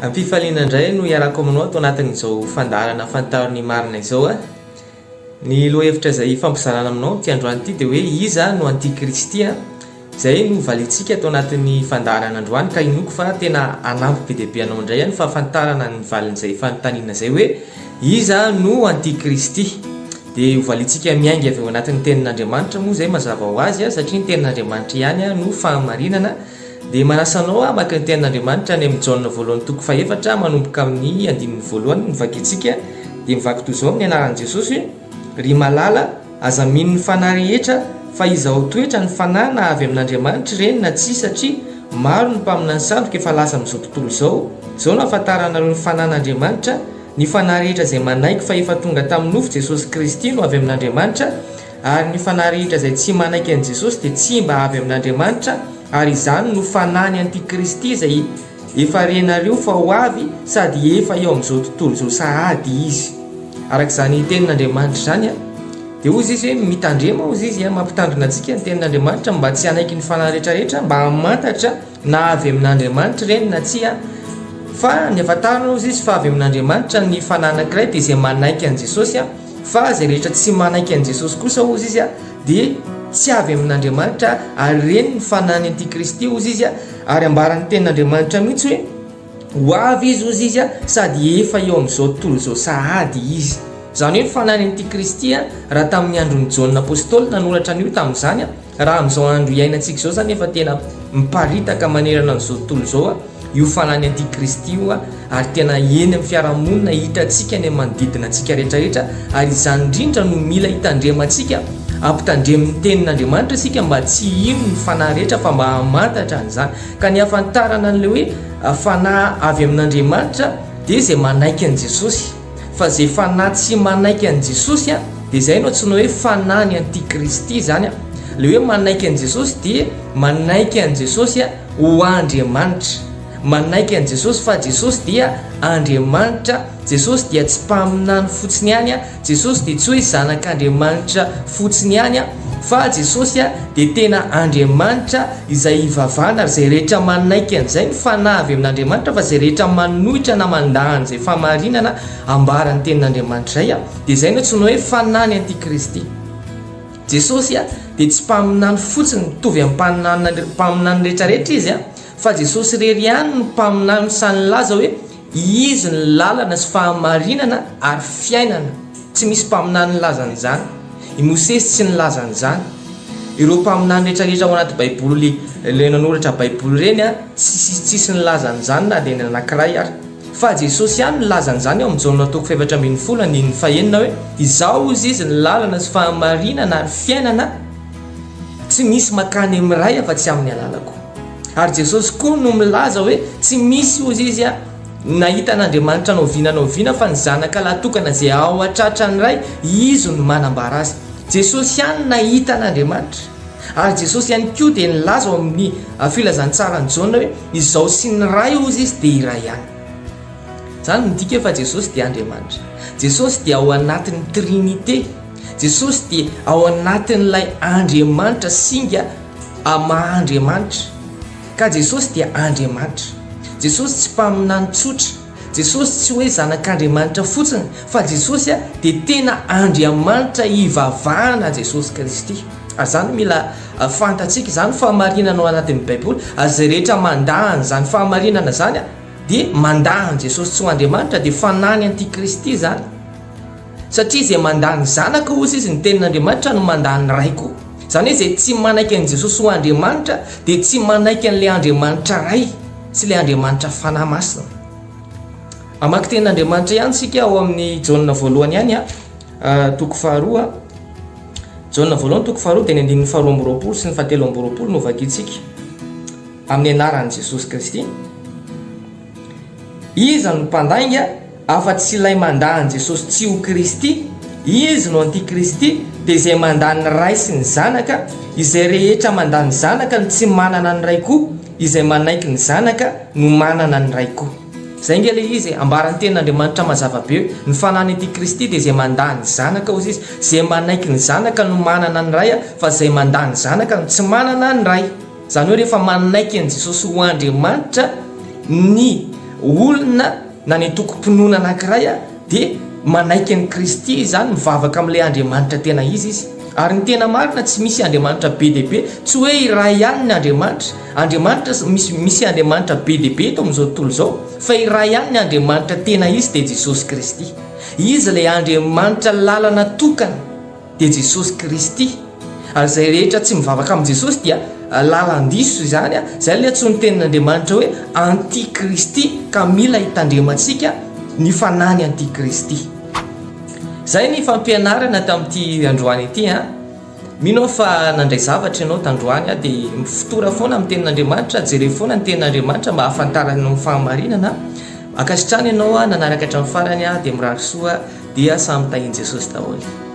Ampifaliana indray no iarako aminao atao anatin'izao fandarana fantariny marina izao. Ny lohahevitra izay fampizarana aminao ty androany ity dia hoe iza no antikristy izay no valintsika atao anatin'ny fandarana androany, ka inoko fa tena anampy be dia be anao indray ihany fahafantarana ny valin'izay fanontaniana izay hoe iza no antikristy. Dia ho valintsika miainga avy eo anatin'ny tenin'Andriamanitra moa izay mazava ho azy satria ny tenin'Andriamanitra ihany no fahamarinana. Dia manasanao maka ny tenin'Andriamanitra any amin'ny Jaona voalohany toko faefatra manomboka amin'ny andininy voalohany mivaky antsika dia mivaky toy izao amin'ny anaran'i Jesosy: ry malala aza mino ny fanahy rehetra fa iza ho toetra ny fanahy na avy amin'Andriamanitra ireny na tsy, satria maro ny mpaminany sandoka efa lasa amin'izao tontolo izao. Izao no ahafantaranareo ny fanahin'Andriamanitra: ny fanahy rehetra izay manaiky fa efa tonga tamin'ny nofo Jesosy Kristy no avy amin'Andriamanitra, ary ny fanahy rehetra izay tsy manaiky an'i Jesosy dia tsy mba avy amin'Andriamanitra, ary izany no fanahy antikristy izay efa renareo fa ho avy sady efa eo amin'izao tontolo izao sahady izy. Arak'izany tenin'Andriamanitra zany dia ozy izy hoe mitandrema ozy izy mampitandrina antsika ny tenin'Andriamanitra mba tsy hanaiky ny fanahy rehetrarehetra, mba hamantatra na avy amin'Andriamanitra ireny na tsy fa ny ahafantarana ozy izy fa avy amin'Andriamanitra ny fanahy anankiray dia izay manaiky an'i Jesosy fa izay rehetra tsy manaiky an'i Jesosy kosa ozy izy dia tsy avy amin'Andriamanitra, ary ireny ny fanahy antikristy ozy izy ary ambaran'ny tenin'Andriamanitra mihitsy hoe ho avy izy ozy izy sady efa eo amin'izao tontolo izao sahady izy. Izany hoe fanahy antikristy raha tamin'ny andron'ny Jaona apôstôly nanoratra an'io tamin'izany, raha amin'izao andro iainantsika izao zany efa tena miparitaka manerana an'izao tontolo izao io fanahy antikristy io, ary tena eny amin'ny fiarahamonina hitantsika ny manodidina antsika rehetrarehetra, ary izany indrindra no mila hitandremantsika ampitandremin'ny tenin'Andriamanitra isika mba tsy ino ny fanahy rehetra fa mba hamantatra an'izany. Ka ny ahafantarana an'ilay hoe fanahy avy amin'Andriamanitra dia izay manaiky an'i Jesosy, fa izay fanahy tsy manaiky an'i Jesosy dia izay no antsoina hoe fanahy antikristy zany. Ilay hoe manaiky an'i Jesosy dia manaiky an'i Jesosy ho Andriamanitra, manaiky an'i Jesosy fa Jesosy dia Andriamanitra. Jesosy dia tsy mpaminany fotsiny ihany, Jesosy dia tsy hoe zanak'Andriamanitra fotsiny ihany, fa Jesosy dia tena Andriamanitra izay ivavahana, ary izay rehetra manaiky an'izay ny fanahy avy amin'Andriamanitra, fa izay rehetra manohitra na mandahana izay fahamarinana ambaran'ny tenin'Andriamanitra izay dia izay no antsoina hoe fanahy antikristy. Jesosy dia tsy mpaminany fotsiny mitovy amin'ny mpaminany rehetrarehetra izy fa Jesosy rery ihany no mpaminany sany laza hoe izy ny lalana sy fahamarinana ary fiainana. Tsy misy mpaminany nilazan'izany, i Mosesy tsy nilazan'izany, ireo mpaminany rehetrarehetra ao anaty baiboly ilay nanoratra baiboly ireny tsisy nilazan'izany na dia ny anankiray ary, fa Jesosy ihany nilazan'izany ao amin'ny Jaona toko faefatra ambin'ny folo andininy fahaenina hoe izao ozy izy ny lalana sy fahamarinana ary fiainana, tsy misy makany amin'ny ray afa tsy amin'ny alalako. Ary Jesosy koa no milaza hoe tsy misy ozy izy nahita an'Andriamanitra naoviana fa ny zanaka lahatokana izay ao atratra ny ray izy no manambara azy. Jesosy ihany nahita an'Andriamanitra, ary Jesosy ihany koa dia nilaza ao amin'ny filazantsara ny Jaona hoe izao sy ny ray ozy izy dia iray ihany. Izany midika fa Jesosy dia Andriamanitra, Jesosy dia ao anatin'ny Trinité, Jesosy dia ao anatin'ilay Andriamanitra singa Mahandriamanitra, ka Jesosy dia Andriamanitra. Jesosy tsy mpaminany tsotra, Jesosy tsy hoe zanak'Andriamanitra fotsiny, fa Jesosy dia tena Andriamanitra ivavahana Jesosy Kristy. Ary zany mila fantatsika izany fahamarinana ao anatin'ny baiboly, ary izay rehetra mandahany izany fahamarinana izany dia mandahany Jesosy tsy ho Andriamanitra, dia fanahy antikristy zany, satria izay mandahany zanaka ozy izy ny tenin'Andriamanitra no mandahany ray koa. Izany hoe izay tsy manaiky an'i Jesosy ho Andriamanitra dia tsy manaiky an'ilay Andriamanitra ray sy ilay Andriamanitra fanahy masina. Amaky tenin'Andriamanitra ihany sika ao amin'ny Jaona voalohany ihany toko faharoa, Jaona voalohany toko faharoa dia ny andininy faharoa amby roapolo sy ny fahatelo amby roapolo no vakintsika amin'ny anaran'i Jesosy Kristy: iza no mpandainga afa-tsy ilay mandahany Jesosy tsy ho Kristy, izy no antikristy, dia izay mandany ray sy ny zanaka, izay rehetra mandany zanaka no tsy manana ny ray koa, izay manaiky ny zanaka no manana ny ray koa. Izay nge le izy ambaran'ny tenin'Andriamanitra mazava be ny fanahy antikristy dia izay mandany zanaka ozy izy, izay manaiky ny zanaka no manana ny ray, fa izay mandany zanaka no tsy manana ny ray. Izany hoe rehefa manaiky an'i Jesosy ho Andriamanitra ny olona na ny toko-pinoana anankiray dia manaiky ny Kristy zany mivavaka amin'ilay Andriamanitra tena izy ary ny tena marina tsy misy Andriamanitra be dia be, tsy hoe iray ihany ny Andriamanitra misy Andriamanitra be dia be eto amin'izao tontolo izao, fa iray ihany ny Andriamanitra tena izy dia Jesosy Kristy. Izy ilay Andriamanitra lalana tokana dia Jesosy Kristy. Ary izay rehetra tsy mivavaka amin'ny Jesosy dia lalan-diso izany, izay ilay antsoin'ny tenin'Andriamanitra hoe antikristy, ka mila hitandremantsika ny fanahy antikristy. Zay ny fampianarana tamin'ity androany ity. Mino fa nandray zavatra ianao tandroany dia fotora foana amin'ny tenin'Andriamanitra, jere foana ny tenin'Andriamanitra mba hahafantarana ny fahamarinana. Akasitrany ianao nanaraka hatramin'ny farany dia mirary soa dia samy tahian Jesosy daholo.